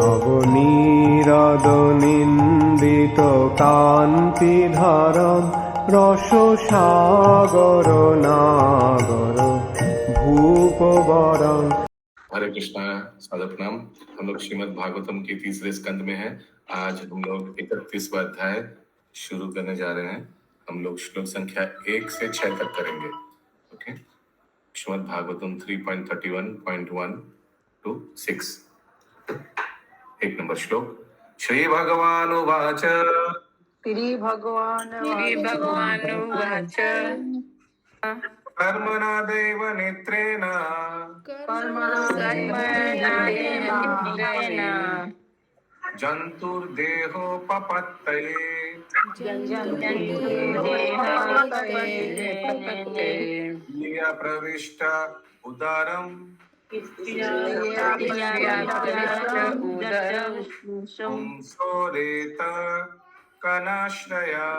নবনীরদনিন্দিত কান্তিধারম রসসাগর নাগর ভূপবরং। हरे कृष्णा, सादर प्रणाम। हम लोग श्रीमद् भागवतम के तीसरे स्कंद में हैं। आज हम लोग 31वां अध्याय शुरू करने जा रहे हैं। हम लोग श्लोक संख्या 1 से 6 तक करेंगे। Okay, Shrimad Bhagavatam 3.31.1 to 6। एक नंबर श्लोक। श्री भगवान उवाच श्री भगवान उवाच कर्मणा दैव नेत्रेण जन्तुर्देहोपपत्तये या प्रविष्ट उदरम् पुंसोरेत कनाश्रया।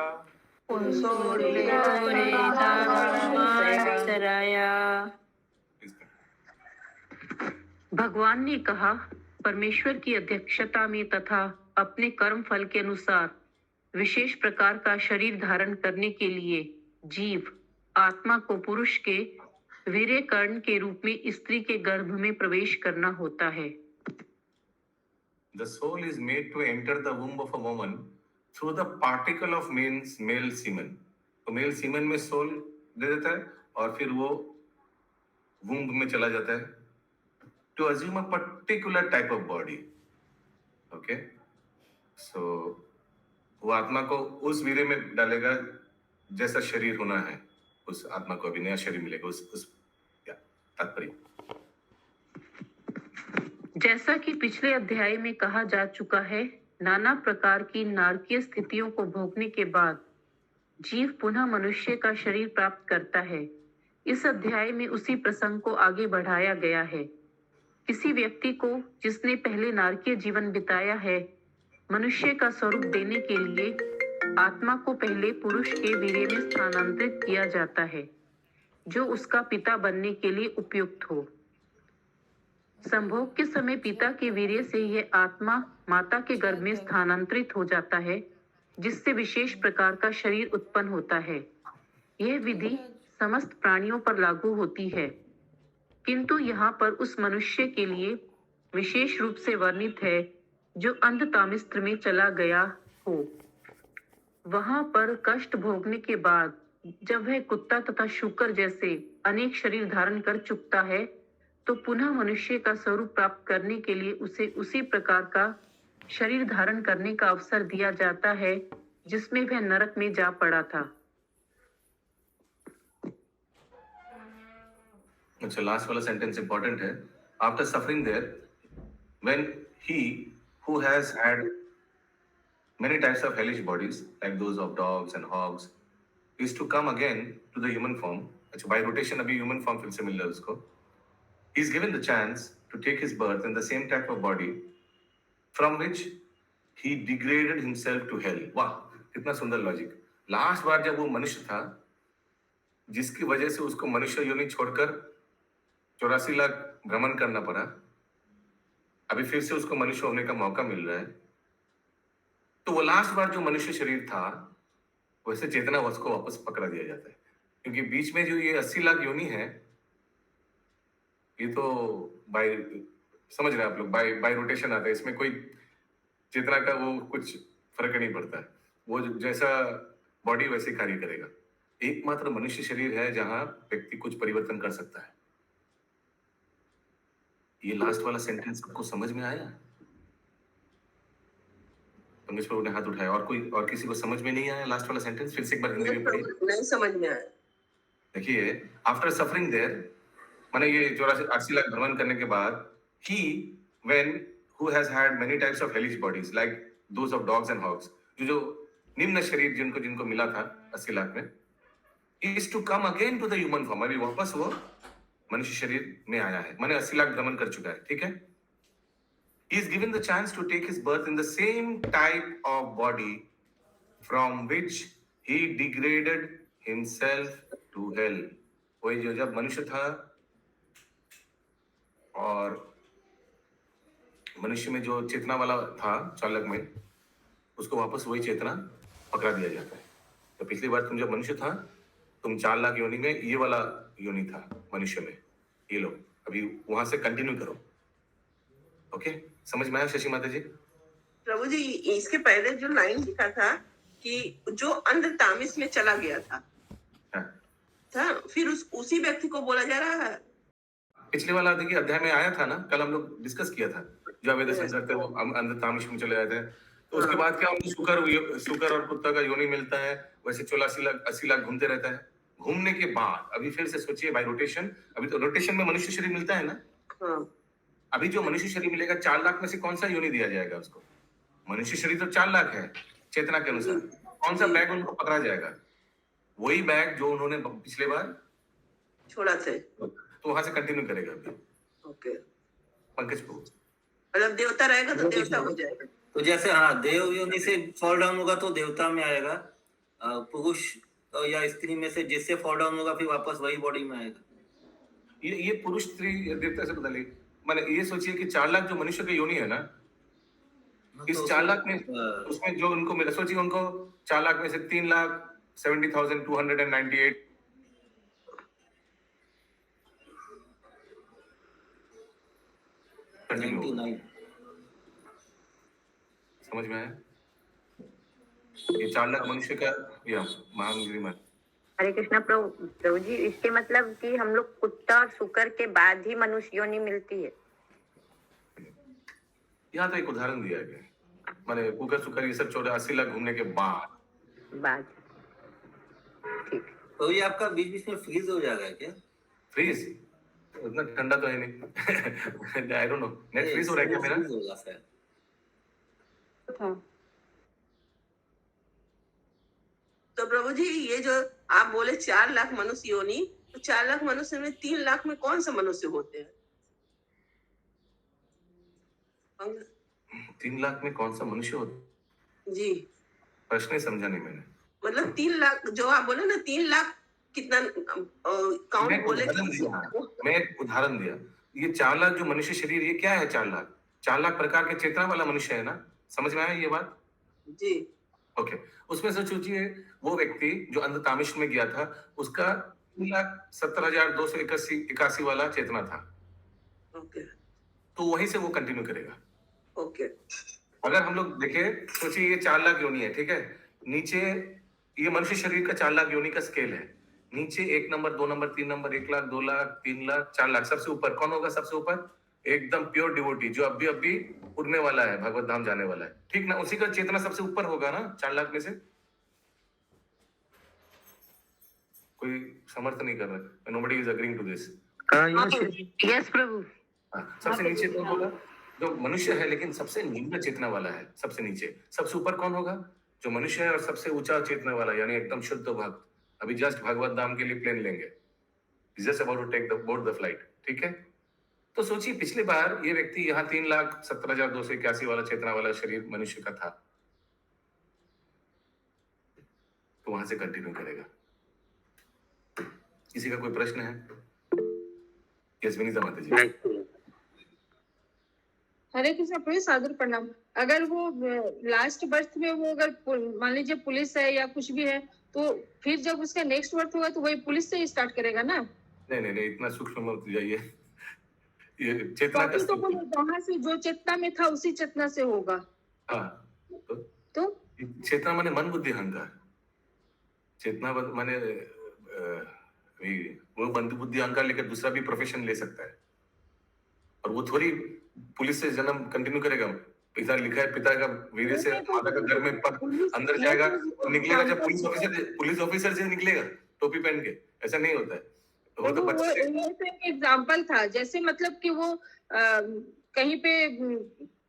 भगवान ने कहा, परमेश्वर की अध्यक्षता में तथा अपने कर्म फल के अनुसार विशेष प्रकार का शरीर धारण करने के लिए जीव आत्मा को पुरुष के वीर्य कर्ण के रूप में स्त्री के गर्भ में प्रवेश करना होता है। The soul is made to enter the womb of a woman through the particle of male semen। तो मेल सीमन में सोल दे देता है और फिर वो वुम्ब में चला जाता है to assume a particular type of body। Okay, so वो आत्मा को उस वीर्य में डालेगा जैसा शरीर होना है, उस आत्मा को अभी नया शरीर मिलेगा। उस तात्पर्य जैसा कि पिछले अध्याय में कहा जा चुका है, नाना प्रकार की नारकीय स्थितियों को भोगने के बाद जीव पुनः मनुष्य का शरीर प्राप्त करता है। इस अध्याय में उसी प्रसंग को आगे बढ़ाया गया है। किसी व्यक्ति को जिसने पहले नारकीय जीवन बिताया है, मनुष्य का स्वरूप देने के लिए आत्मा को पहले पुरुष के वीर्य में स्थानांतरित किया जाता है, जो उसका पिता बनने के लिए उपयुक्त हो। संभोग के समय पिता के वीर्य से यह आत्मा माता के गर्भ में स्थानांतरित हो जाता है, जिससे विशेष प्रकार का शरीर उत्पन्न होता है। यह विधि समस्त प्राणियों पर लागू होती है, किंतु यहाँ पर उस मनुष्य के लिए विशेष रूप से वर्णित है जो अंधतामिस्त्र में चला गया हो। वहां पर कष्ट भोगने के बाद जब वह कुत्ता तथा शूकर जैसे अनेक शरीर धारण कर चुकता है, तो पुनः मनुष्य का स्वरूप प्राप्त करने के लिए उसे उसी प्रकार का शरीर धारण करने का अवसर दिया जाता है जिसमें वह नरक में जा पड़ा था। अच्छा, लास्ट वाला सेंटेंस इंपॉर्टेंट है। After suffering there, when he who has had many types of hellish bodies like those of dogs and hogs is to come again to the human form। अच्छा, by rotation अभी human form फिर से मिल रहा है उसको। He is given the chance to take his birth in the same type of body from which he degraded himself to hell। वाह, कितना सुंदर लॉजिक। लास्ट बार जब वो मनुष्य था, जिसकी वजह से उसको मनुष्य योनि छोड़कर 84 लाख भ्रमण करना पड़ा, अभी फिर से उसको मनुष्य होने का मौका मिल रहा है। तो वो लास्ट बार जो मनुष्य शरीर था, वैसे चेतना उसको वापस पकड़ा दिया जाता है, क्योंकि बीच में जो ये 80 लाख योनि है, ये तो बाय, समझ रहे हैं आप लोग, बाय रोटेशन आता है। इसमें कोई चेतना का वो कुछ फर्क नहीं पड़ता है, वो जैसा बॉडी वैसे कार्य करेगा। एकमात्र मनुष्य शरीर है जहां व्यक्ति कुछ परिवर्तन कर सकता है। ये लास्ट वाला सेंटेंस आपको समझ में आया? पंकज प्रभु ने हाथ उठाया। और किसी को समझ में नहीं आया लास्ट वाला सेंटेंस? फिर से एक बार हिंदी में पढ़िए। नहीं समझ में आया। देखिए, आफ्टर सफरिंग देयर, माने ये 84 लाख भ्रमण करने के बाद, he when who has had many types of hellish bodies like those of dogs and hogs, जो निम्न शरीर जिनको मिला था 80 लाख में, is to come again to the human form. अभी वापस वो मनुष्य शरीर में आया है, माने 80 लाख भ्रमण कर चुका है। ठीक है, he is given the chance to take his birth in the same type of body from which he degraded himself to hell। वही जो जब मनुष्य था और मनुष्य में जो चेतना वाला था चालक में, उसको वापस वही चेतना पकड़ा दिया जाता है। तो पिछली बार तुम जब मनुष्य था, तुम 4 लाख योनि में ये वाला योनि था मनुष्य में। ये लो, अभी वहां से कंटिन्यू करो। ओके, समझ में आया शशि माता जी? प्रभु जी, इसके पहले जो लाइन लिखा था कि जो अंध तामिस में चला गया था, हाँ। फिर उसी व्यक्ति को बोला जा रहा है। पिछले वाला देखिए अध्याय में आया था ना, कल हम लोग डिस्कस किया था, जो अवैध संसर्ग थे वो अंध तामिश में चले जाते हैं। तो उसके बाद क्या उनको शुकर और कुत्ता का योनि मिलता है, वैसे 84 लाख 80 लाख घूमते रहता है। घूमने के बाद अभी फिर से सोचिए बाय रोटेशन, अभी तो रोटेशन में मनुष्य शरीर मिलता है ना। अभी जो मनुष्य शरीर मिलेगा 4 लाख में से कौन सा योनि दिया जाएगा उसको? मनुष्य शरीर तो 4 लाख है चेतना के अनुसार, कौन सा बैग उनको पकड़ा जाएगा? वही बैग जो उन्होंने पिछले बार छोड़ा थे, तो वहां से कंटिन्यू करेगा अभी। ओके, पंकज प्रभु, मतलब देवता रहेगा तो देवता हो जाएगा। तो जैसे हाँ, देव योनि से फॉल डाउन होगा तो देवता में आएगा, पुरुष या स्त्री में से जिससे फॉल डाउन होगा फिर वापस वही बॉडी में आएगा। ये पुरुष स्त्री देवता से बदले, माने ये सोचिए कि 4 लाख जो मनुष्य की योनि है ना, इस 4 लाख में उसमें जो उनको मिला, सोचिए उनको 4 लाख में से 3,70,298 समझ में आया? ये 4 लाख मनुष्य का या महागिरी में। हरे कृष्णा प्रभु जी, इसके मतलब कि हम लोग कुत्ता और शुकर के बाद ही मनुष्य योनि मिलती है। यहाँ तो एक उदाहरण दिया गया, माने कुकर सुकर ये सब 84 लाख घूमने के बाद ठीक। तो ये आपका बीच बीच में फ्रीज हो जाएगा क्या? फ्रीज? उतना ठंडा तो है नहीं। I don't know, net freeze हो रहा है क्या मेरा? होगा शायद। तो प्रभु जी, ये जो आप बोले 4 लाख मनुष्य योनि, तो 4 लाख मनुष्य में 3 लाख में कौन सा मनुष्य होते हैं? 3 लाख में कौन सा मनुष्य होता जी, प्रश्न ही समझा नहीं मैंने। मतलब 3 लाख जो आप बोले ना, 3 लाख कितना काउंट बोले? मैं एक उदाहरण दिया, ये 4 लाख जो मनुष्य शरीर, ये क्या है? 4 लाख प्रकार के चेतना वाला मनुष्य है ना, समझ में आया ये बात? जी, ओके, उसमें से सोचिए वो व्यक्ति जो अंध तामिश में गया था, उसका 3,70,281 वाला चेतना था। ओके, तो वहीं से वो कंटिन्यू करेगा। ओके, अगर हम लोग देखें, सोचिए ये 4 लाख योनि है, ठीक है? नीचे ये मनुष्य शरीर का 4 लाख योनि का स्केल है। नीचे 1 number, 2 number, 3 number, 1 lakh, 2 lakh, 3 lakh, 4 lakh, सबसे ऊपर कौन होगा? सबसे ऊपर एकदम प्योर डिवोटी, जो अभी उड़ने वाला है, भगवत धाम जाने वाला है, ठीक ना? उसी का चेतना सबसे ऊपर होगा ना 4 लाख में से। कोई समर्थ नहीं कर रहा, nobody is agreeing to this. Yes प्रभु। सबसे नीचे कौन होगा? जो मनुष्य है लेकिन सबसे निम्न चेतना वाला है, सबसे नीचे। सबसे ऊपर कौन होगा? जो मनुष्य है और सबसे ऊंचा चेतना वाला, यानी एकदम शुद्ध भक्त, अभी जस्ट भगवत धाम के लिए प्लेन लेंगे, just about to take the board the flight, ठीक है? तो सोचिए पिछली बार ये व्यक्ति यहाँ 3,70,281 वाला चेतना वाला शरीर मनुष्य का था, तो वहां से कंटिन्यू करेगा। किसी का कोई प्रश्न है? यस विनीता माता जी। हरे कृष्ण प्रभु, सादर प्रणाम। अगर वो लास्ट बर्थ में वो अगर मान लीजिए पुलिस है या कुछ भी है, तो फिर जब उसका नेक्स्ट बर्थ होगा तो वही पुलिस से ही स्टार्ट करेगा ना? नहीं, इतना सूक्ष्म मत जाइए। ये चेतना का तो वहां से जो चेतना में था उसी चेतना से होगा। हाँ, तो चेतना माने मन बुद्धि अहंकार। चेतना माने वो मन बुद्धि अहंकार लेकर दूसरा भी प्रोफेशन ले सकता है, और वो थोड़ी पुलिस से जन्म कंटिन्यू करेगा। पिता लिखा है, पिता का वीर्य से माता का घर में अंदर जाएगा तो निकलेगा जब पुलिस ऑफिसर से निकलेगा टोपी पहन के, ऐसा नहीं होता है। वो तो बच्चे एग्जाम्पल था, जैसे मतलब कि वो कहीं पे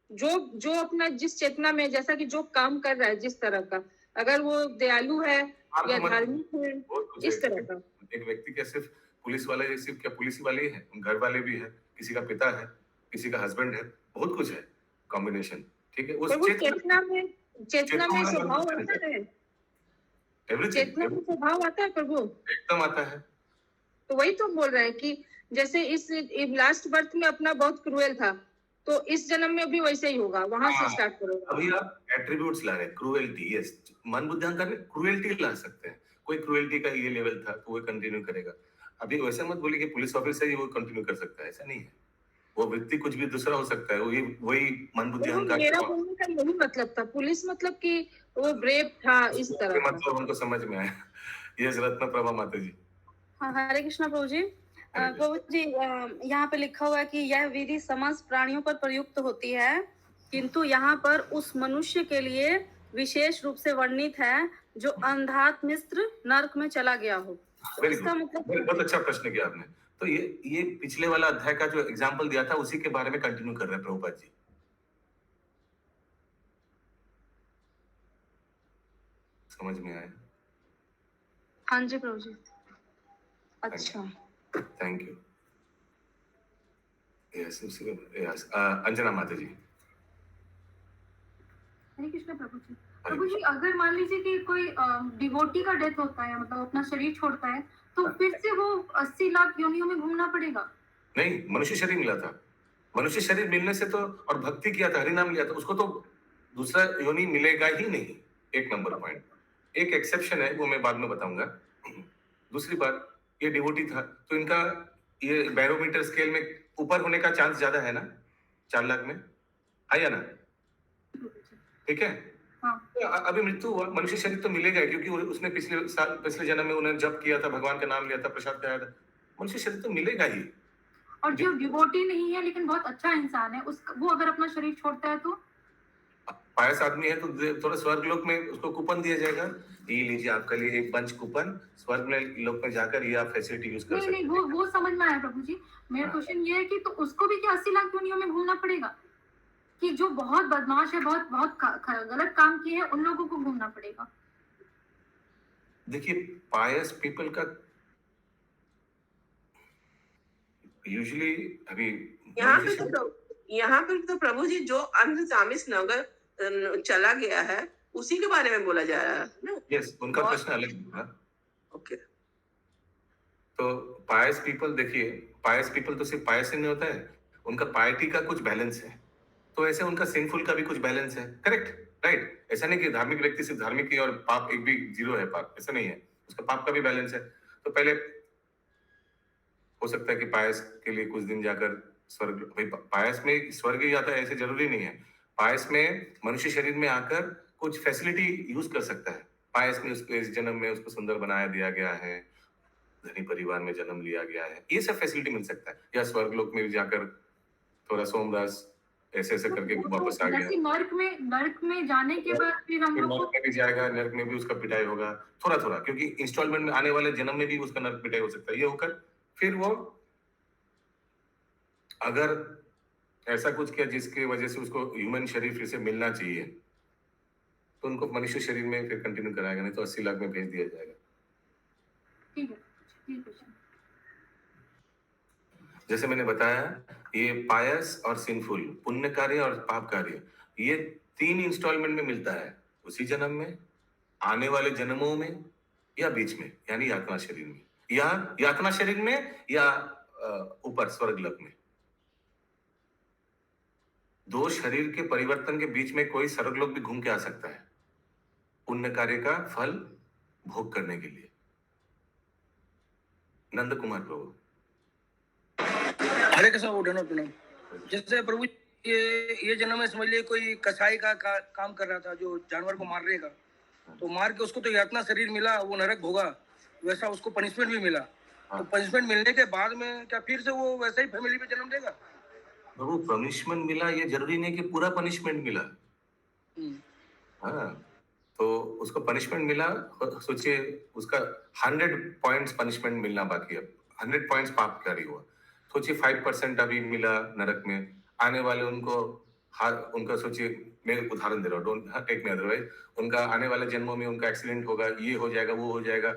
जो अपना जिस चेतना में, जैसा कि जो काम कर रहा है जिस तरह का, अगर वो दयालु है या धार्मिक है, इस तरह का। एक व्यक्ति क्या सिर्फ पुलिस वाले, सिर्फ क्या पुलिस वाले ही है, घर वाले भी है, किसी का पिता है, किसी का हस्बैंड है, बहुत कुछ है कॉम्बिनेशन, ठीक है? उस चेतना में स्वभाव आता है, चेतना में स्वभाव आता है प्रभु, एकदम आता है। तो वही तो बोल रहे हैं कि जैसे इस लास्ट बर्थ में अपना बहुत क्रूएल था, तो इस जन्म में भी वैसे ही होगा, वहां से हाँ। स्टार्ट करोगे। अभी आप एट्रीब्यूट्स ला रहे हैं, क्रूएल्टी, यस, मन बुद्धि अहंकार में क्रूएल्टी ला सकते हैं। कोई क्रूएल्टी का ये लेवल था तो वो कंटिन्यू करेगा। अभी वैसा मत बोलिए कि पुलिस ऑफिसर ही वो कंटिन्यू कर सकता है, ऐसा नहीं है। वो वृत्ति कुछ भी दूसरा हो सकता है, वही वही मन बुद्धि देखो, अहंकार मेरा का बोलने का यही मतलब था, पुलिस मतलब कि वो ब्रेव था इस तरह का। मतलब हमको समझ में आया। यस, रत्न प्रभा माता जी। हाँ, हरे कृष्णा प्रभु जी। प्रभु जी, यहाँ पे लिखा हुआ है कि यह विधि समस्त प्राणियों पर प्रयुक्त होती है, किंतु यहाँ पर उस मनुष्य के लिए विशेष रूप से वर्णित है जो अंधात मिस्र नरक में चला गया हो। तो वेरी इसका गुड, मतलब बहुत अच्छा प्रश्न किया आपने। तो ये पिछले वाला अध्याय का जो एग्जाम्पल दिया था उसी के बारे में कंटिन्यू कर रहे हैं प्रभुपाद जी। समझ में आया? हाँ जी प्रभु जी। अच्छा, thank you. Yes, yes, Anjana माता जी। हरे कृष्ण प्रभु जी। प्रभु जी, अगर मान लीजिए कि कोई डिवोटी का डेथ होता है, मतलब अपना शरीर छोड़ता है, तो फिर से वो 80 लाख योनियों में घूमना पड़ेगा? नहीं, मनुष्य शरीर मिला था। मनुष्य शरीर मिलने से तो, और भक्ति किया था, हरिनाम लिया था, उसको तो दूसरा योनि मिलेगा ही नहीं। एक नंबर पॉइंट। एक एक्सेप्शन है, वो मैं बाद में बताऊंगा। दूसरी बात, ये डिवोटी था तो इनका ये बैरोमीटर स्केल में ऊपर होने का चांस ज्यादा है ना, 4 लाख में, है या ना? ठीक है। हाँ। तो अभी मृत्यु हुआ, मनुष्य शरीर तो मिलेगा ही, क्योंकि उसने पिछले जन्म में उन्हें जप किया था, भगवान का नाम लिया था, प्रसाद खाया था। मनुष्य शरीर तो मिलेगा ही। और जो डिवोटी नहीं है लेकिन बहुत अच्छा इंसान है, वो अगर अपना शरीर छोड़ता है तो? पायस आदमी है तो थोड़ा स्वर्ग लोक में उसको कूपन दिया जाएगा, ये लीजिए आपके लिए एक पंच कूपन, स्वर्ग में लोक में जाकर ये आप फैसिलिटी यूज कर नहीं सकते नहीं, हैं। वो समझ में आया प्रभु जी। मेरा हाँ। क्वेश्चन ये है कि तो उसको भी क्या 80 लाख योनियों में घूमना पड़ेगा, कि जो बहुत बदमाश है, बहुत बहुत गलत काम किए हैं, उन लोगों को घूमना पड़ेगा? देखिए, पायस पीपल का यूजुअली अभी यहाँ पे तो प्रभु जी जो अंधतामिस नगर चला गया है उसी के बारे में बोला जा रहा है ना? यस, उनका प्रश्न अलग था। ओके। तो पायस पीपल, देखिए, पायस पीपल तो सिर्फ पायस ही नहीं होता है, उनका पायटी का कुछ बैलेंस है, तो ऐसे उनका सिंफुल का भी कुछ बैलेंस है। Correct, right. ऐसा नहीं कि धार्मिक व्यक्ति सिर्फ धार्मिक ही और पाप एक भी जीरो है, पाप ऐसा नहीं है, उसका पाप का भी बैलेंस है। तो पहले हो सकता है कि पायस के लिए कुछ दिन जाकर स्वर्ग, भाई पायस में स्वर्ग ही जाता है ऐसे जरूरी नहीं है। पायस में मनुष्य शरीर में आकर कुछ फैसिलिटी यूज कर सकता है। पायस में उसको इस जन्म में उसको सुंदर बनाया दिया गया है, धनी परिवार में जन्म लिया गया है, ये सब फैसिलिटी मिल सकता है। या स्वर्ग लोक में जाकर थोड़ा सोमरस ऐसे ऐसे करके वापस आ गया, जैसे नर्क में जाने के बाद फिर हम फिर लोग नर्क में भी जाएगा, नर्क में भी उसका पिटाई होगा थोड़ा थोड़ा, क्योंकि इंस्टॉलमेंट में आने वाले जन्म में भी उसका नर्क पिटाई हो सकता है। ये होकर फिर वो अगर ऐसा कुछ किया जिसकी वजह से उसको ह्यूमन शरीर फिर से मिलना चाहिए, तो उनको मनुष्य शरीर में फिर कंटिन्यू कराएगा, नहीं तो 80 लाख में भेज दिया जाएगा। ठीक है, ठीक है। जैसे मैंने बताया, ये पायस और सिंफुल, पुण्य कार्य और पाप कार्य, ये 3 इंस्टॉलमेंट में मिलता है, उसी जन्म में, आने वाले जन्मों में, या बीच में, यानी यातना शरीर में, या यातना शरीर में, या ऊपर स्वर्ग लोक में। 2 शरीर के परिवर्तन के बीच में कोई स्वर्गलोक भी घूम के आ सकता है, पुण्य कार्य का फल भोग करने के लिए। नंद कुमार प्रभु। हरे कृष्ण प्रणाम। जैसे प्रभु ये जन्म में समझ लिए कोई कसाई का काम कर रहा था, जो जानवर को मारने का, तो मार के उसको तो यातना शरीर मिला, वो नरक भोगा, वैसा उसको पनिशमेंट भी मिला। तो पनिशमेंट मिलने के बाद में क्या फिर से वो वैसा ही फैमिली में जन्म लेगा? प्रभु, पनिशमेंट मिला ये जरूरी नहीं कि पूरा पनिशमेंट मिला। हाँ, तो उसको पनिशमेंट मिला, सोचिए उसका 100 पॉइंट्स पनिशमेंट मिलना बाकी है, 100 पॉइंट्स पाप कार्य हुआ। सोचिए 5% अभी मिला नरक में, आने वाले उनका सोचिए, मैं उदाहरण दे रहा हूँ, डोंट टेक मी अदरवाइज, उनका आने वाले जन्मों में उनका एक्सीडेंट होगा, ये हो जाएगा, वो हो जाएगा,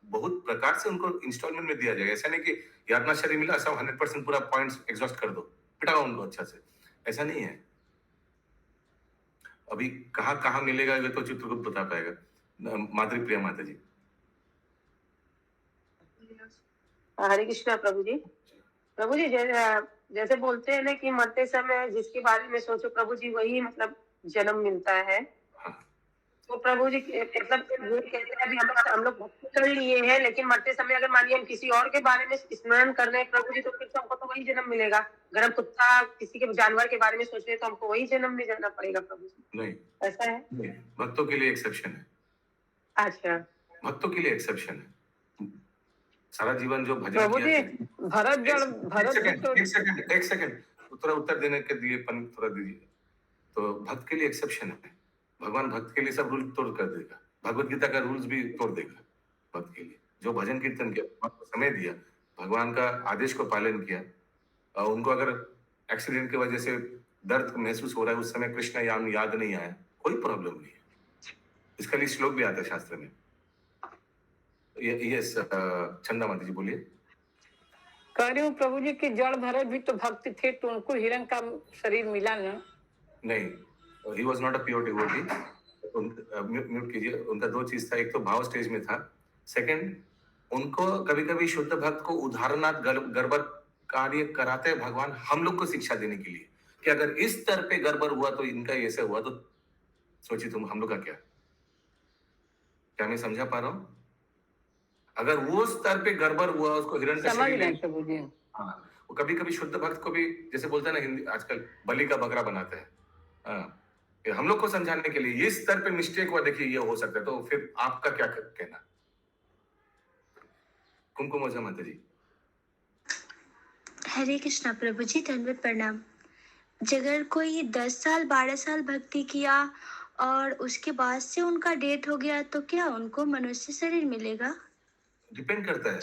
बहुत प्रकार से उनको इंस्टॉलमेंट में दिया जाएगा। ऐसा नहीं कि यातना शरीर मिला सब 100% पूरा पॉइंट्स एग्जॉस्ट कर दो, पिटाओ उनको अच्छा से, ऐसा नहीं है। अभी कहाँ मिलेगा ये तो चित्रगुप्त बता पाएगा। माधुरी प्रिया माता जी। हरे कृष्णा प्रभु जी। प्रभु जी, जैसे बोलते हैं ना कि मरते समय जिसके बारे में सोचो प्रभु जी वही मतलब जन्म मिलता है। तो प्रभु जी मतलब ये कहते हैं अभी हम लोग भक्ति कर लिए हैं, लेकिन मरते समय अगर मानिए हम किसी और के बारे में स्मरण कर रहे हैं प्रभु जी, तो फिर तो हमको तो वही जन्म मिलेगा। अगर हम कुत्ता किसी के जानवर के बारे में सोच रहे हैं तो हमको वही जन्म में जाना पड़ेगा प्रभु जी। नहीं, ऐसा है? नहीं, भक्तों के लिए एक्सेप्शन है। अच्छा, भक्तों के लिए एक्सेप्शन है। सारा जीवन जो भजन प्रभु किया जी भरत एक सेकंड उत्तर देने के दिए पन थोड़ा दीजिए। तो भक्त के लिए एक्सेप्शन है। भगवान भक्त के लिए सब रूल तोड़ कर देगा। भगवत गीता का रूल्स भी तोड़ देगा भक्त के लिए। जो भजन कीर्तन किया, भगवान को समय दिया, भगवान का आदेश को पालन किया, और उनको अगर एक्सीडेंट की वजह से दर्द महसूस हो रहा है, उस समय कृष्ण याद नहीं आया, कोई प्रॉब्लम नहीं है। इसका लिए श्लोक भी आता है शास्त्र में। ये चंदा माता जी बोलिए। कह रही हूँ प्रभु जी की जड़ भरत भी तो भक्त थे, तो उनको हिरण का शरीर मिला ना? नहीं, he was not a pure devotee. Mute कीजिए। उनका दो चीज था, एक तो भाव स्टेज में था, सेकंड उनको कभी कभी शुद्ध भक्त को उदाहरणार्थ गड़बड़ कार्य कराते हैं भगवान हम लोग को शिक्षा देने के लिए, कि अगर इस स्तर पे गड़बड़ हुआ तो इनका ऐसे हुआ, तो सोचिए तुम हम लोग का क्या मैं समझा पा रहा हूँ? अगर वो स्तर पे गड़बड़ हुआ, उसको हिरण का समझ शरीर रहे प्रभु जी। हाँ, वो कभी कभी शुद्ध भक्त को भी जैसे बोलते हैं ना हिंदी आजकल, बलि का बकरा बनाते हैं। हाँ, हम लोग को समझाने के लिए इस स्तर पे मिस्टेक हुआ, देखिए ये हो सकता है, तो फिर आपका क्या कहना? कुमकुम ओझा माता जी। हरे कृष्णा प्रभु जी, धन्यवाद, प्रणाम। अगर कोई 10 साल 12 साल भक्ति किया और उसके बाद से उनका डेथ हो गया, तो क्या उनको मनुष्य शरीर मिलेगा? डिपेंड करता है।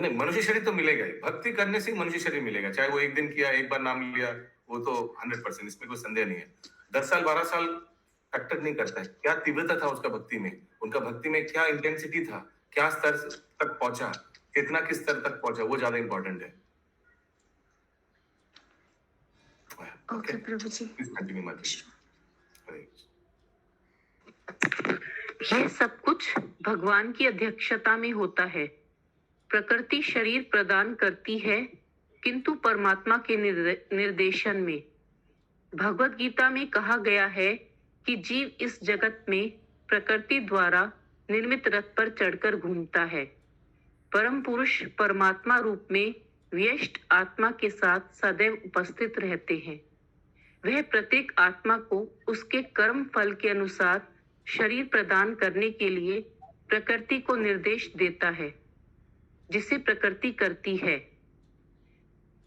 नहीं, मनुष्य शरीर तो मिलेगा ही। भक्ति करने से मनुष्य शरीर मिलेगा, चाहे वो एक दिन किया, एक बार नाम लिया, वो तो 100%, इसमें कोई संदेह नहीं है। 10 साल 12 साल फैक्टर नहीं करता है। क्या तीव्रता था उसका भक्ति में, उनका भक्ति में क्या इंटेंसिटी था, क्या स्तर तक पहुंचा, कितना किस स्तर तक पहुंचा, वो ज्यादा इंपॉर्टेंट है। ओके प्रभु जी। यह सब कुछ भगवान की अध्यक्षता में होता है। प्रकृति शरीर प्रदान करती है, किंतु परमात्मा के निर्देशन में। भगवत गीता में कहा गया है कि जीव इस जगत में प्रकृति द्वारा निर्मित रथ पर चढ़कर घूमता है। परम पुरुष परमात्मा रूप में व्यष्ट आत्मा के साथ सदैव उपस्थित रहते हैं। वह प्रत्येक आत्मा को उसके कर्म फल के अनुसार शरीर प्रदान करने के लिए प्रकृति को निर्देश देता है, जिसे प्रकृति करती है।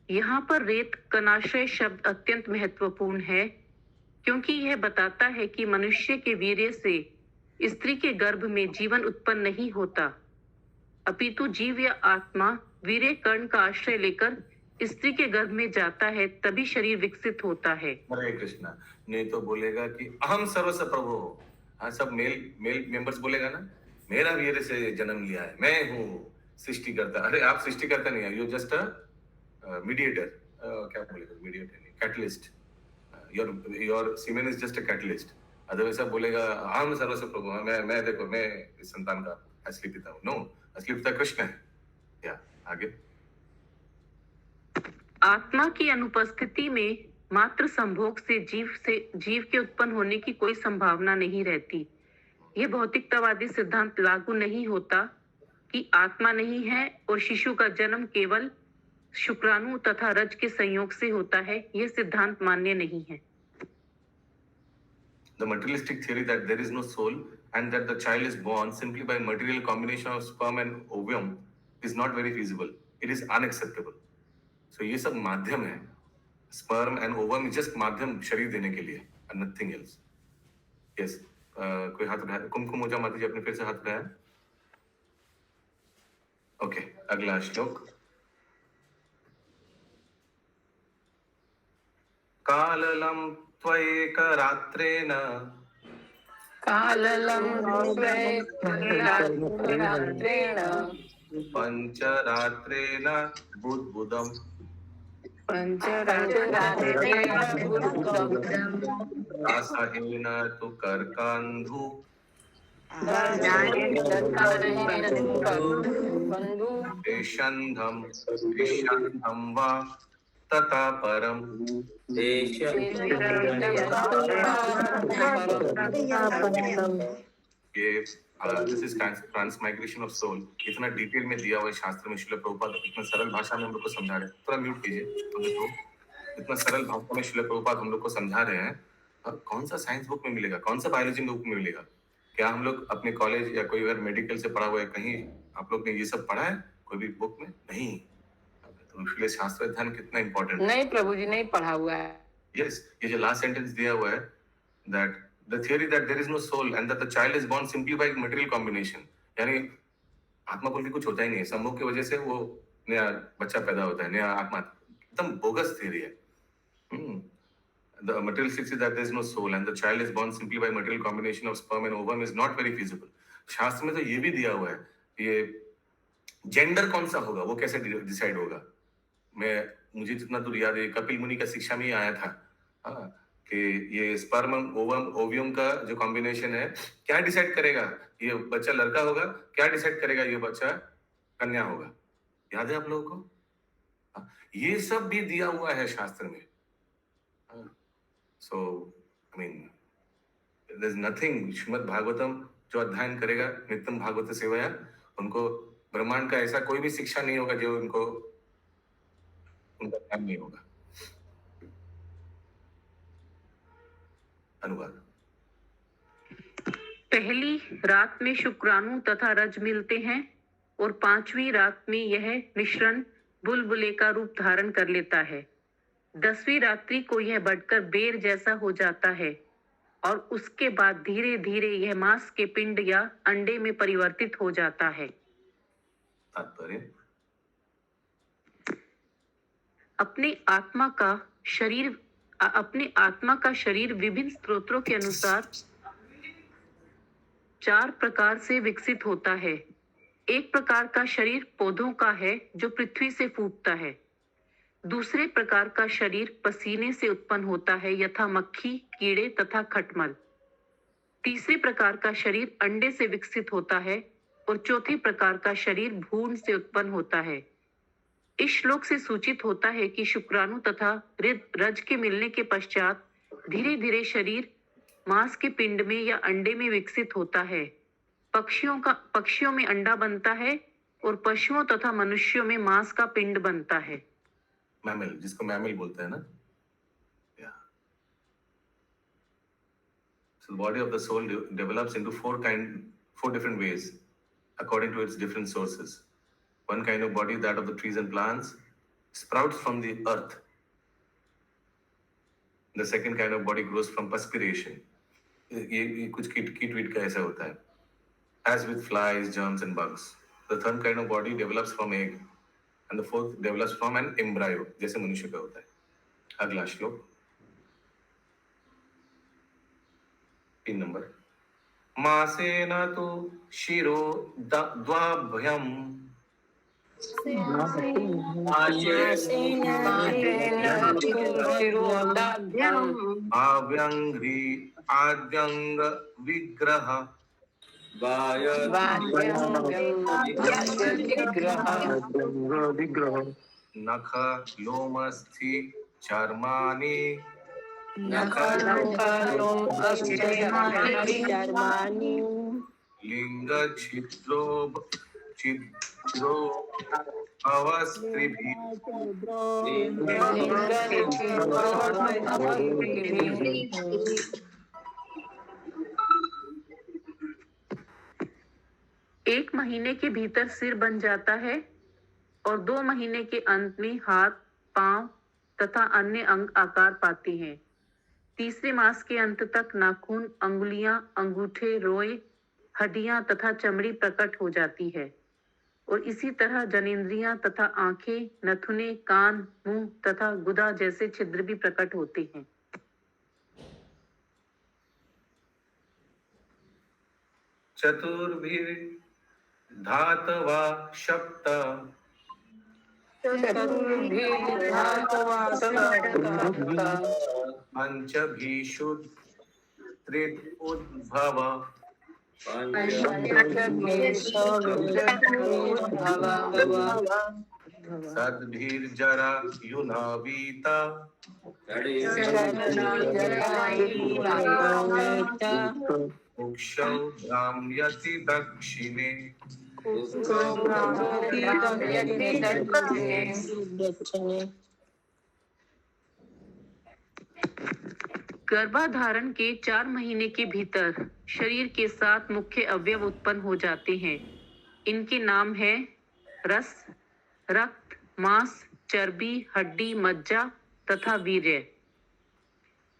यहाँ पर रेत कनाश्रय शब्द अत्यंत महत्वपूर्ण है, क्योंकि यह बताता है कि मनुष्य के वीर्य से स्त्री के गर्भ में जीवन उत्पन्न नहीं होता, अपितु जीव या आत्मा वीर्य कर्ण का आश्रय लेकर स्त्री के गर्भ में जाता है, तभी शरीर विकसित होता है। हरे कृष्णा। नहीं तो बोलेगा कि अहम सर्वस्व प्रभु हो। हाँ, सब मेल मेंबर्स बोलेगा ना, मेरा वीर्य से जन्म लिया है, मैं हूँ सृष्टिकर्ता। अरे आप सृष्टिकर्ता नहीं है, यू जस्ट अ मीडिएटर। क्या बोलेगा? मीडिएटर नहीं, catalyst. Your semen is just a catalyst. Otherwise सब बोलेगा अहम सर्वस्व प्रभु। मैं देखो, मैं इस संतान का असली पिता हूँ। नो, असली पिता कृष्ण है। या आगे। आत्मा की अनुपस्थिति में मात्र संभोग से जीव के उत्पन्न होने की कोई संभावना नहीं रहती। यह भौतिकतावादी सिद्धांत लागू नहीं होता कि आत्मा नहीं है और शिशु का जन्म केवल शुक्राणु तथा रज के संयोग से होता है। यह सिद्धांत मान्य नहीं है। The materialistic theory that there is no soul and that the child is born simply by material combination of sperm and ovum is not very feasible. It is unacceptable. So ये सब माध्यम है। Sperm and ovum is just माध्यम शरीर देने के लिए, and nothing else. Yes. कोई हाथ उठाया? कुमकुम ओझा माता जी अपने फिर से हाथ उठाया। ओके, अगला श्लोक। काललं त्वयेकरात्रेण पंचरात्रेण बुद्बुदम् दासहेन तु कर्कान्धु देशन्धं वा तथा परम। ये this is transmigration of soul. इतना डिटेल में दिया हुआ है शास्त्र में, श्रील प्रभुपाद इतना सरल भाषा में हम लोग को समझा रहे हैं। थोड़ा म्यूट कीजिए तो देखो, इतना सरल भाषा में श्रील प्रभुपाद हम लोग को समझा रहे हैं। अब कौन सा साइंस बुक में मिलेगा, कौन सा बायोलॉजी बुक में मिलेगा? क्या हम लोग अपने कॉलेज या कोई अगर मेडिकल से पढ़ा हुआ है, कहीं आप लोग ने ये सब पढ़ा है कोई भी बुक में? नहीं। तो इसलिए शास्त्र अध्ययन कितना इंपॉर्टेंट है। नहीं प्रभु जी, नहीं पढ़ा हुआ है। यस, ये जो लास्ट सेंटेंस दिया हुआ है, that the theory that there is no soul and that the child is born simply by material combination, यानी आत्मा बोल के कुछ होता ही नहीं है, संभोग की वजह से वो नया बच्चा पैदा होता है, नया आत्मा। एकदम बोगस थियरी है। The materialistic is that there is no soul and the child is born simply by material combination of sperm and ovum is not very feasible. शास्त्र में तो ये भी दिया हुआ है, ये जेंडर कौन सा होगा वो कैसे डिसाइड होगा। मुझे जितना दूर याद है, कपिल मुनि का शिक्षा में ही आया था कि ये स्पर्म ओवियम का जो कॉम्बिनेशन है क्या डिसाइड करेगा ये बच्चा लड़का होगा, क्या डिसाइड करेगा ये बच्चा कन्या होगा। याद है आप लोगों को? ये सब भी दिया हुआ है शास्त्र में। So I mean there is nothing. Srimad Bhagavatam जो अध्ययन करेगा नित्यम भागवत सेवया, उनको ब्रह्मांड का ऐसा कोई भी शिक्षा नहीं होगा जो उनका ज्ञान नहीं होगा। अनुवाद। पहली रात में शुक्राणु तथा रज मिलते हैं और 5वीं रात में यह मिश्रण बुलबुले का रूप धारण कर लेता है। 10वीं रात्रि को यह बढ़कर बेर जैसा हो जाता है और उसके बाद धीरे धीरे यह मांस के पिंड या अंडे में परिवर्तित हो जाता है। तात्पर्य, अपने आत्मा का शरीर विभिन्न स्रोतों के अनुसार 4 प्रकार से विकसित होता है। एक प्रकार का शरीर पौधों का है जो पृथ्वी से फूटता है। दूसरे प्रकार का शरीर पसीने से उत्पन्न होता है यथा मक्खी, कीड़े तथा खटमल। तीसरे प्रकार का शरीर अंडे से विकसित होता है और चौथे प्रकार का शरीर भ्रूण से उत्पन्न होता है। इस श्लोक से सूचित होता है कि शुक्राणु तथा रज के मिलने के पश्चात धीरे धीरे शरीर मांस के पिंड में या अंडे में विकसित होता है। पक्षियों में अंडा बनता है और पशुओं तथा मनुष्यों में मांस का पिंड बनता है। मैमल, जिसको मैमल बोलते हैं ना। So the body of the soul develops into 4 different ways according to its different sources. One kind of body, that of the trees and plants, sprouts from the earth. The second kind of body grows from perspiration. ये कुछ कीट wheat का ऐसा होता है. As with flies, germs and bugs. The third kind of body develops from egg, and the fourth develops from an embryo, जैसे मनुष्य का होता है. अगला श्लोक 3 नंबर. मासेन तु शिरो द्वाभ्यम् आव्यंग्री आद्यंग विग्रह नख लोमस्थि चर्माणि लिंग छिद्रो अवस्त्रिभिः एक महीने के भीतर सिर बन जाता है और 2 महीने के अंत में हाथ, पांव तथा अन्य अंग आकार पाते हैं। तीसरे मास के अंत तक नाखून, अंगुलियां, अंगूठे, रोए, हड्डियां तथा चमड़ी प्रकट हो जाती है और इसी तरह जनेंद्रियां तथा आंखें, नथुने, कान, मुंह तथा गुदा जैसे छिद्र भी प्रकट होते हैं। चतुर्भिर्धातवा शप्त पंचभिषु त्रिदुद्भव सद्भिर्जरा युनावीता कुक्षौ भ्राम्यति दक्षिणे गर्भाधारण के 4 महीने के भीतर शरीर के 7 मुख्य अवयव उत्पन्न हो जाते हैं। इनके नाम है रस, रक्त, मांस, चर्बी, हड्डी, मज्जा तथा वीर्य।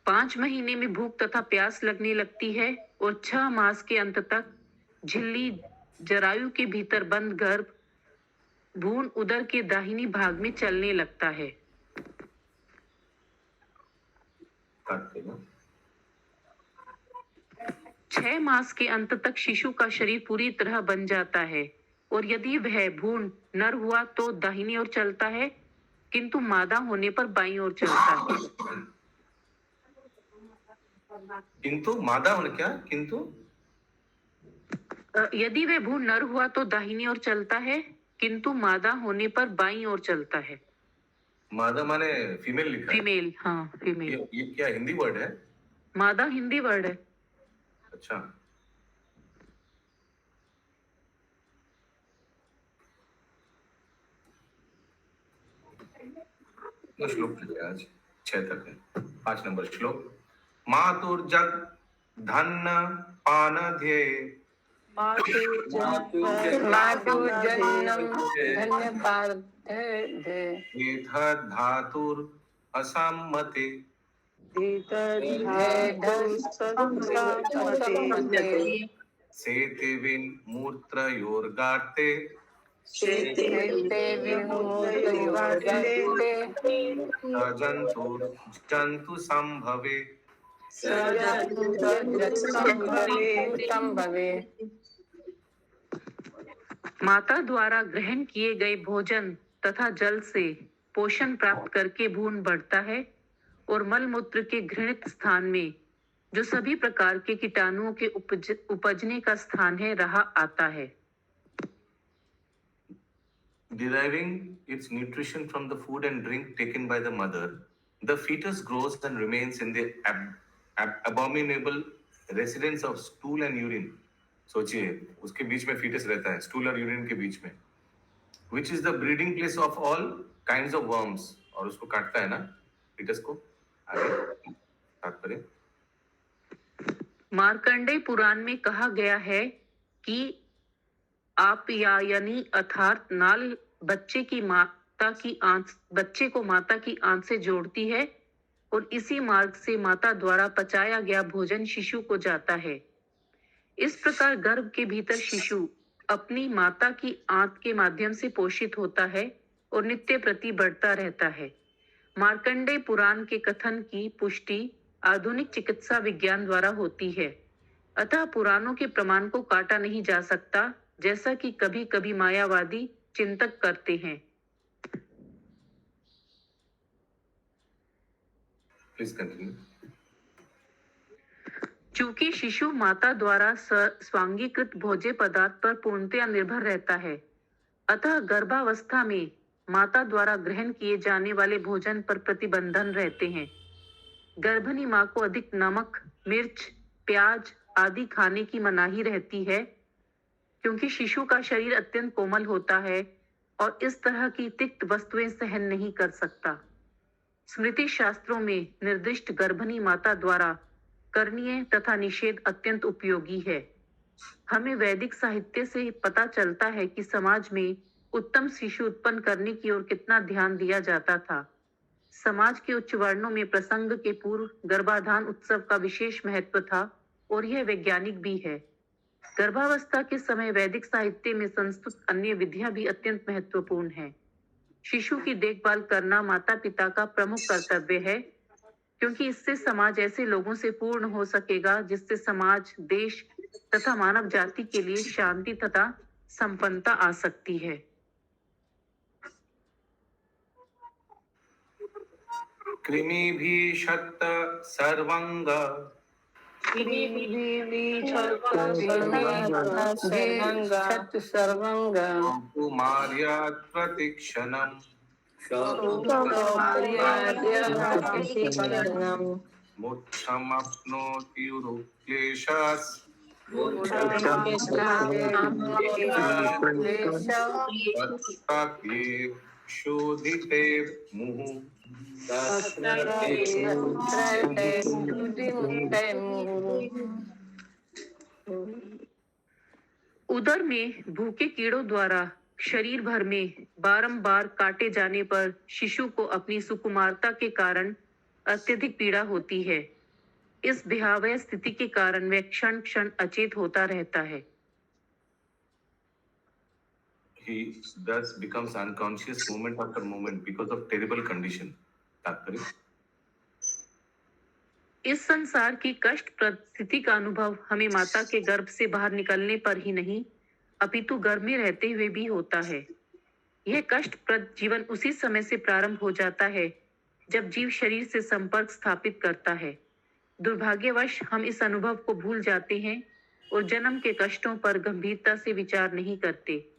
5 महीने में भूख तथा प्यास लगने लगती है और 6 मास के अंत तक झिल्ली जरायु के भीतर बंद गर्भ भ्रूण उदर के दाहिनी भाग में चलने लगता है। 6 मास के अंत तक शिशु का शरीर पूरी तरह बन जाता है और यदि वह भ्रूण नर हुआ तो दाहिनी ओर चलता है, किंतु मादा होने पर बाईं ओर चलता है। किंतु मादा होने क्या किंतु यदि वह भ्रूण नर हुआ तो दाहिनी ओर चलता है, किंतु मादा होने पर बाईं ओर चलता है। मादा माने फीमेल लिखा है? फीमेल, हाँ फीमेल। ये क्या हिंदी वर्ड है? मादा हिंदी वर्ड है। अच्छा, तो श्लोक है आज 6 तक है। 5 नंबर श्लोक। मातुर्जग धन्न पानध्ये धातुर असम्मते सेते मूत्रयोर्गाते जंतु संभवे। माता द्वारा ग्रहण किए गए भोजन तथा जल से पोषण प्राप्त करके भ्रूण बढ़ता है और मल मूत्र के घृणित स्थान में जो सभी प्रकार के कीटाणुओं के उपजने का स्थान है रहा आता है। Deriving its nutrition from the food and drink taken by the mother, the fetus grows and remains in the abominable residence of stool and urine. सोचिए, उसके बीच में fetus रहता है, stool और urine के बीच में, which is the breeding place of all kinds of worms. और उसको काटता है ना fetus को। आगे तात्पर्य। मार्कंडेय पुराण में कहा गया है कि आप्यायनी अर्थात नाल बच्चे को माता की आंत से जोड़ती है और इसी मार्ग से माता द्वारा पचाया गया भोजन शिशु को जाता है। इस प्रकार गर्भ के भीतर शिशु अपनी माता की आंत के माध्यम से पोषित होता है और नित्य प्रति बढ़ता रहता है। मार्कंडेय पुराण के कथन की पुष्टि आधुनिक चिकित्सा विज्ञान द्वारा होती है, अतः पुराणों के प्रमाण को काटा नहीं जा सकता, जैसा कि कभी कभी मायावादी चिंतक करते हैं। Please continue. चूंकि शिशु माता द्वारा स्वांगीकृत भोज्य पदार्थ पर पूर्णतया निर्भर रहता है, अतः गर्भावस्था में माता द्वारा ग्रहण किए जाने वाले भोजन पर प्रतिबंधन रहते हैं। गर्भिणी माँ को अधिक नमक, मिर्च, प्याज आदि खाने की मनाही रहती है, क्योंकि शिशु का शरीर अत्यंत कोमल होता है और इस तरह की तिक्त वस्तुएं सहन नहीं कर सकता। स्मृति शास्त्रों में निर्दिष्ट गर्भिणी माता द्वारा करणीय तथा निषेध अत्यंत उपयोगी है। हमें वैदिक साहित्य से पता चलता है कि समाज में उत्तम शिशु उत्पन्न करने की ओर कितना ध्यान दिया जाता था। समाज के उच्च वर्णों में प्रसंग के पूर्व गर्भाधान उत्सव का विशेष महत्व था और यह वैज्ञानिक भी है। गर्भावस्था के समय वैदिक साहित्य में संस्तुत अन्य विधियां भी अत्यंत महत्वपूर्ण है। शिशु की देखभाल करना माता पिता का प्रमुख कर्तव्य है, क्योंकि इससे समाज ऐसे लोगों से पूर्ण हो सकेगा जिससे समाज, देश तथा मानव जाति के लिए शांति तथा संपन्नता आ सकती है। कृमि भी शक्त सर्वंग छत सर्वंगा कुमार्यात् प्रतिक्षणम् मोक्षमप्नोति युरुक्लेशास् तत्प्राप्ये शोधिते मुहुः उदर में भूखे कीड़ों द्वारा शरीर भर में बारंबार काटे जाने पर शिशु को अपनी सुकुमारता के कारण अत्यधिक पीड़ा होती है। इस भयावह स्थिति के कारण वह क्षण क्षण अचेत होता रहता है। He thus becomes unconscious moment after moment because of terrible condition. तात्पर्य इस संसार की कष्टप्रद स्थिति का अनुभव हमें माता के गर्भ से बाहर निकलने पर ही नहीं, अपितु गर्भ में रहते हुए भी होता है। यह कष्टप्रद जीवन उसी समय से प्रारंभ हो जाता है जब जीव शरीर से संपर्क स्थापित करता है। दुर्भाग्यवश हम इस अनुभव को भूल जाते हैं और जन्म के कष्टों पर गंभीरता से विचार नहीं करते।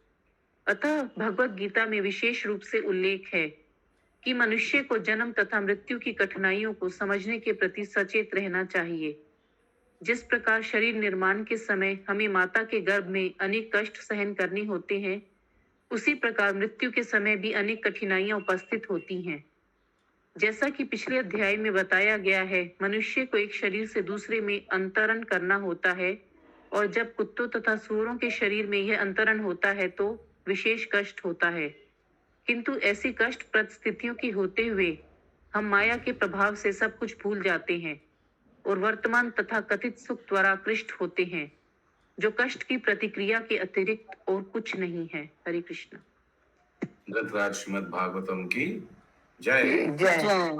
अतः भगवत गीता में विशेष रूप से उल्लेख है कि मनुष्य को जन्म तथा मृत्यु की कठिनाइयों को समझने के प्रति सचेत रहना चाहिए। जिस प्रकार शरीर निर्माण के समय हमें माता के गर्भ में अनेक कष्ट सहन करने होते हैं, उसी प्रकार मृत्यु के समय भी अनेक कठिनाइयां उपस्थित होती हैं। जैसा कि पिछले अध्याय में बताया गया है, मनुष्य को एक शरीर से दूसरे में अंतरण करना होता है, और जब कुत्तों तथा सूअरों के शरीर में यह अंतरण होता है तो विशेष कष्ट होता है। किंतु ऐसी कष्टप्रद स्थितियों की होते हुए हम माया के प्रभाव से सब कुछ भूल जाते हैं और वर्तमान तथा कथित सुख द्वारा कृष्ट होते हैं, जो कष्ट की प्रतिक्रिया के अतिरिक्त और कुछ नहीं है। हरे कृष्ण। धृतराज श्रीमद् भागवतम की जय। जय।